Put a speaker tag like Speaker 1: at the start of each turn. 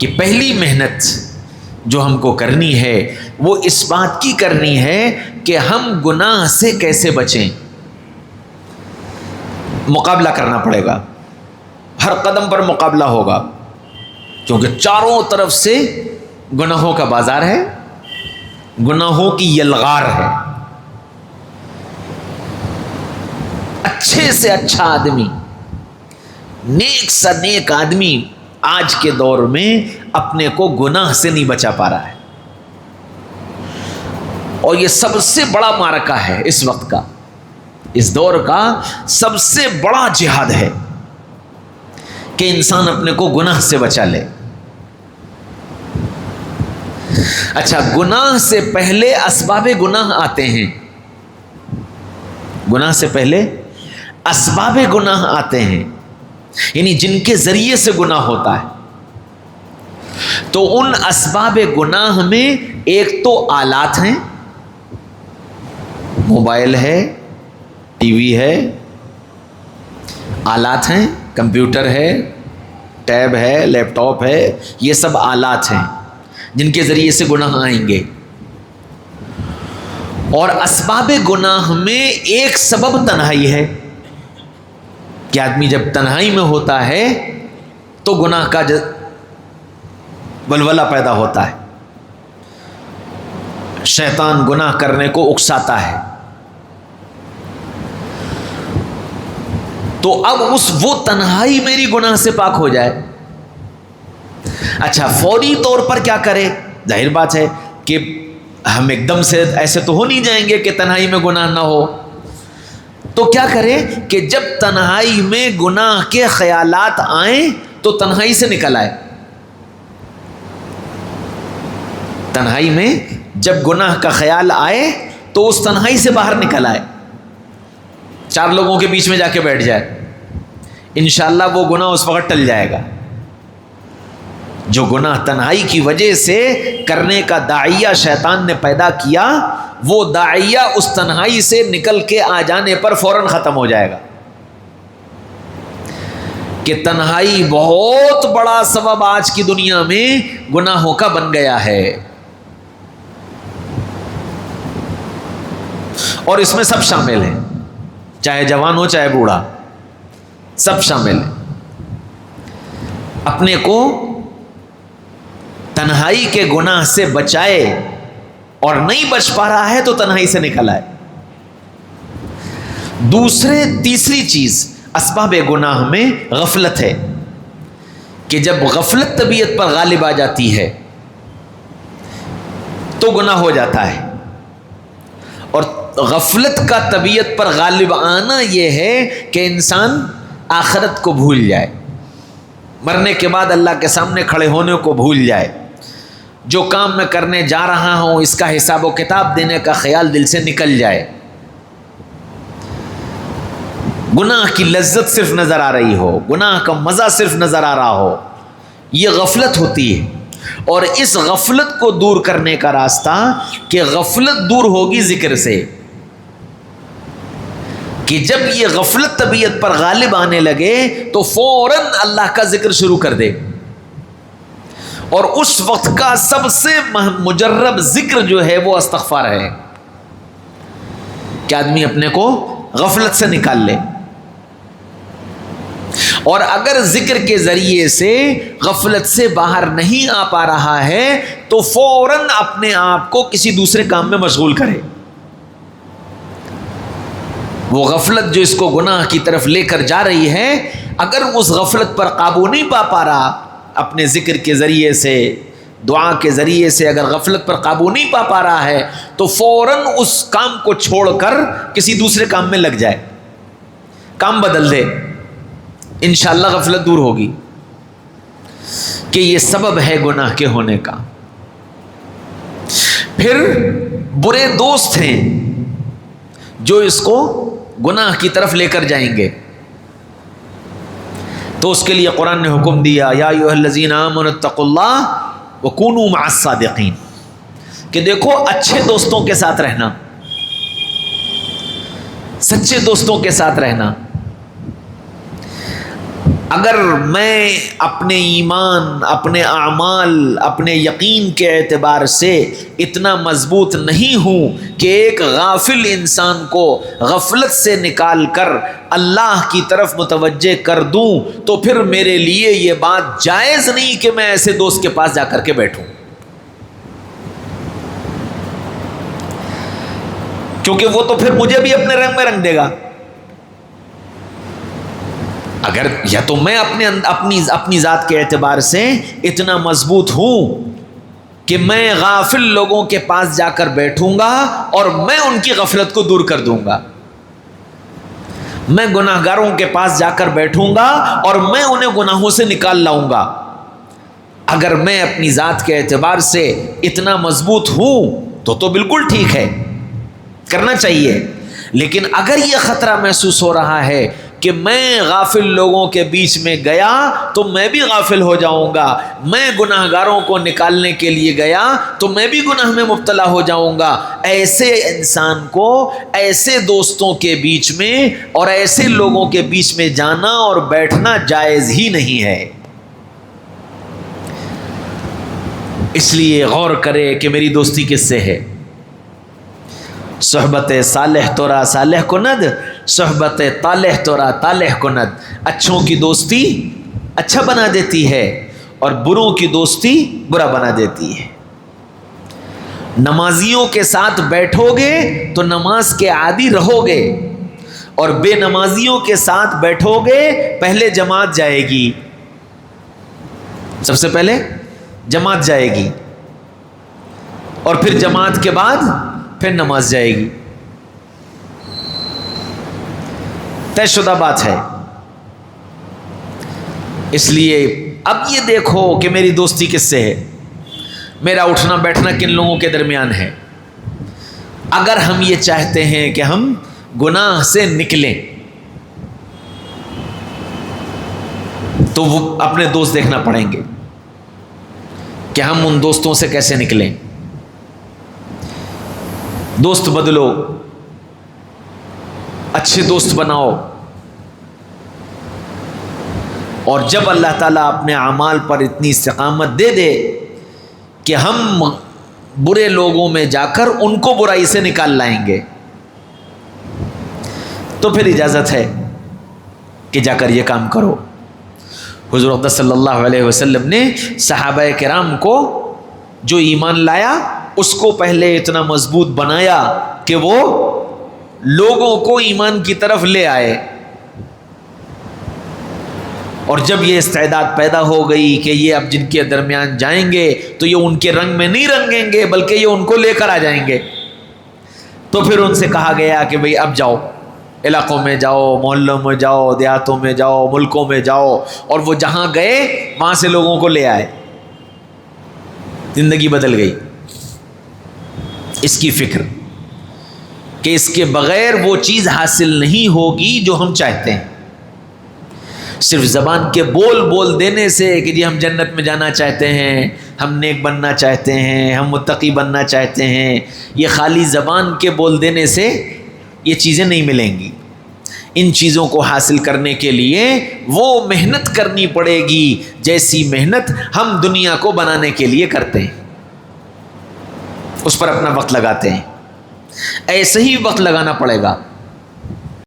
Speaker 1: کہ پہلی محنت جو ہم کو کرنی ہے وہ اس بات کی کرنی ہے کہ ہم گناہ سے کیسے بچیں. مقابلہ کرنا پڑے گا، ہر قدم پر مقابلہ ہوگا، کیونکہ چاروں طرف سے گناہوں کا بازار ہے، گناہوں کی یلغار ہے. اچھے سے اچھا آدمی، نیک سے نیک آدمی آج کے دور میں اپنے کو گناہ سے نہیں بچا پا رہا ہے. اور یہ سب سے بڑا معرکہ ہے اس وقت کا، اس دور کا سب سے بڑا جہاد ہے کہ انسان اپنے کو گناہ سے بچا لے. اچھا، گناہ سے پہلے اسباب گناہ آتے ہیں، گناہ سے پہلے اسباب گناہ آتے ہیں، یعنی جن کے ذریعے سے گناہ ہوتا ہے. تو ان اسباب گناہ میں ایک تو آلات ہیں، موبائل ہے، ٹی وی ہے، آلات ہیں، کمپیوٹر ہے، ٹیب ہے، لیپ ٹاپ ہے، یہ سب آلات ہیں جن کے ذریعے سے گناہ آئیں گے. اور اسباب گناہ میں ایک سبب تنہائی ہے کہ آدمی جب تنہائی میں ہوتا ہے تو گناہ کا ولولہ پیدا ہوتا ہے، شیطان گناہ کرنے کو اکساتا ہے. تو اب وہ تنہائی میری گناہ سے پاک ہو جائے. اچھا، فوری طور پر کیا کرے؟ ظاہر بات ہے کہ ہم ایک دم سے ایسے تو ہو نہیں جائیں گے کہ تنہائی میں گناہ نہ ہو. تو کیا کرے کہ جب تنہائی میں گناہ کے خیالات آئیں تو تنہائی سے نکل آئے. تنہائی میں جب گناہ کا خیال آئے تو اس تنہائی سے باہر نکل آئے، چار لوگوں کے بیچ میں جا کے بیٹھ جائے، انشاءاللہ وہ گناہ اس وقت ٹل جائے گا. جو گناہ تنہائی کی وجہ سے کرنے کا داعیہ شیطان نے پیدا کیا، وہ داعیہ اس تنہائی سے نکل کے آ جانے پر فوراً ختم ہو جائے گا. کہ تنہائی بہت بڑا سبب آج کی دنیا میں گناہوں کا بن گیا ہے، اور اس میں سب شامل ہیں، چاہے جوان ہو چاہے بوڑھا، سب شامل ہیں. اپنے کو تنہائی کے گناہ سے بچائے، اور نہیں بچ پا رہا ہے تو تنہائی سے نکل آئے. تیسری چیز اسباب گناہ میں غفلت ہے کہ جب غفلت طبیعت پر غالب آ جاتی ہے تو گناہ ہو جاتا ہے. اور غفلت کا طبیعت پر غالب آنا یہ ہے کہ انسان آخرت کو بھول جائے، مرنے کے بعد اللہ کے سامنے کھڑے ہونے کو بھول جائے، جو کام میں کرنے جا رہا ہوں اس کا حساب و کتاب دینے کا خیال دل سے نکل جائے، گناہ کی لذت صرف نظر آ رہی ہو، گناہ کا مزہ صرف نظر آ رہا ہو. یہ غفلت ہوتی ہے. اور اس غفلت کو دور کرنے کا راستہ کہ غفلت دور ہوگی ذکر سے، کہ جب یہ غفلت طبیعت پر غالب آنے لگے تو فوراً اللہ کا ذکر شروع کر دے. اور اس وقت کا سب سے مجرب ذکر جو ہے وہ استغفار ہے کہ آدمی اپنے کو غفلت سے نکال لے. اور اگر ذکر کے ذریعے سے غفلت سے باہر نہیں آ پا رہا ہے تو فوراً اپنے آپ کو کسی دوسرے کام میں مشغول کرے. وہ غفلت جو اس کو گناہ کی طرف لے کر جا رہی ہے، اگر اس غفلت پر قابو نہیں پا رہا، اپنے ذکر کے ذریعے سے، دعا کے ذریعے سے اگر غفلت پر قابو نہیں پا رہا ہے تو فوراً اس کام کو چھوڑ کر کسی دوسرے کام میں لگ جائے، کام بدل دے، انشاءاللہ غفلت دور ہوگی. کہ یہ سبب ہے گناہ کے ہونے کا. پھر برے دوست ہیں جو اس کو گناہ کی طرف لے کر جائیں گے. تو اس کے لیے قرآن نے حکم دیا، یا ایھا الذین آمنوا اتقوا اللہ وکونوا مع الصادقین، کہ دیکھو اچھے دوستوں کے ساتھ رہنا، سچے دوستوں کے ساتھ رہنا. اگر میں اپنے ایمان، اپنے اعمال، اپنے یقین کے اعتبار سے اتنا مضبوط نہیں ہوں کہ ایک غافل انسان کو غفلت سے نکال کر اللہ کی طرف متوجہ کر دوں، تو پھر میرے لیے یہ بات جائز نہیں کہ میں ایسے دوست کے پاس جا کر کے بیٹھوں، کیونکہ وہ تو پھر مجھے بھی اپنے رنگ میں رنگ دے گا۔ اگر یا تو میں اپنی ذات کے اعتبار سے اتنا مضبوط ہوں کہ میں غافل لوگوں کے پاس جا کر بیٹھوں گا اور میں ان کی غفلت کو دور کر دوں گا، میں گناہ گاروں کے پاس جا کر بیٹھوں گا اور میں انہیں گناہوں سے نکال لاؤں گا۔ اگر میں اپنی ذات کے اعتبار سے اتنا مضبوط ہوں تو بالکل ٹھیک ہے، کرنا چاہیے۔ لیکن اگر یہ خطرہ محسوس ہو رہا ہے کہ میں غافل لوگوں کے بیچ میں گیا تو میں بھی غافل ہو جاؤں گا، میں گناہ گاروں کو نکالنے کے لیے گیا تو میں بھی گناہ میں مبتلا ہو جاؤں گا، ایسے انسان کو ایسے دوستوں کے بیچ میں اور ایسے لوگوں کے بیچ میں جانا اور بیٹھنا جائز ہی نہیں ہے۔ اس لیے غور کرے کہ میری دوستی کس سے ہے۔ صحبت صالح تورا صالح کند، صحبت طالح تورا طالح کند۔ اچھوں کی دوستی اچھا بنا دیتی ہے اور بروں کی دوستی برا بنا دیتی ہے۔ نمازیوں کے ساتھ بیٹھو گے تو نماز کے عادی رہو گے، اور بے نمازیوں کے ساتھ بیٹھو گے پہلے جماعت جائے گی، سب سے پہلے جماعت جائے گی اور پھر جماعت کے بعد پھر نماز جائے گی، طے شدہ بات ہے۔ اس لیے اب یہ دیکھو کہ میری دوستی کس سے ہے، میرا اٹھنا بیٹھنا کن لوگوں کے درمیان ہے۔ اگر ہم یہ چاہتے ہیں کہ ہم گناہ سے نکلیں تو وہ اپنے دوست دیکھنا پڑیں گے کہ ہم ان دوستوں سے کیسے نکلیں۔ دوست بدلو، اچھے دوست بناؤ، اور جب اللہ تعالیٰ اپنے اعمال پر اتنی استقامت دے دے کہ ہم برے لوگوں میں جا کر ان کو برائی سے نکال لائیں گے تو پھر اجازت ہے کہ جا کر یہ کام کرو۔ حضور اقدس صلی اللہ علیہ وسلم نے صحابہ کرام کو جو ایمان لایا اس کو پہلے اتنا مضبوط بنایا کہ وہ لوگوں کو ایمان کی طرف لے آئے، اور جب یہ استعداد پیدا ہو گئی کہ یہ اب جن کے درمیان جائیں گے تو یہ ان کے رنگ میں نہیں رنگیں گے بلکہ یہ ان کو لے کر آ جائیں گے، تو پھر ان سے کہا گیا کہ بھئی اب جاؤ، علاقوں میں جاؤ، محلوں میں جاؤ، دیہاتوں میں جاؤ، ملکوں میں جاؤ، اور وہ جہاں گئے وہاں سے لوگوں کو لے آئے، زندگی بدل گئی۔ اس کی فکر کہ اس کے بغیر وہ چیز حاصل نہیں ہوگی جو ہم چاہتے ہیں۔ صرف زبان کے بول دینے سے کہ جی ہم جنت میں جانا چاہتے ہیں، ہم نیک بننا چاہتے ہیں، ہم متقی بننا چاہتے ہیں، یہ خالی زبان کے بول دینے سے یہ چیزیں نہیں ملیں گی۔ ان چیزوں کو حاصل کرنے کے لیے وہ محنت کرنی پڑے گی جیسی محنت ہم دنیا کو بنانے کے لیے کرتے ہیں، اس پر اپنا وقت لگاتے ہیں، ایسے ہی وقت لگانا پڑے گا۔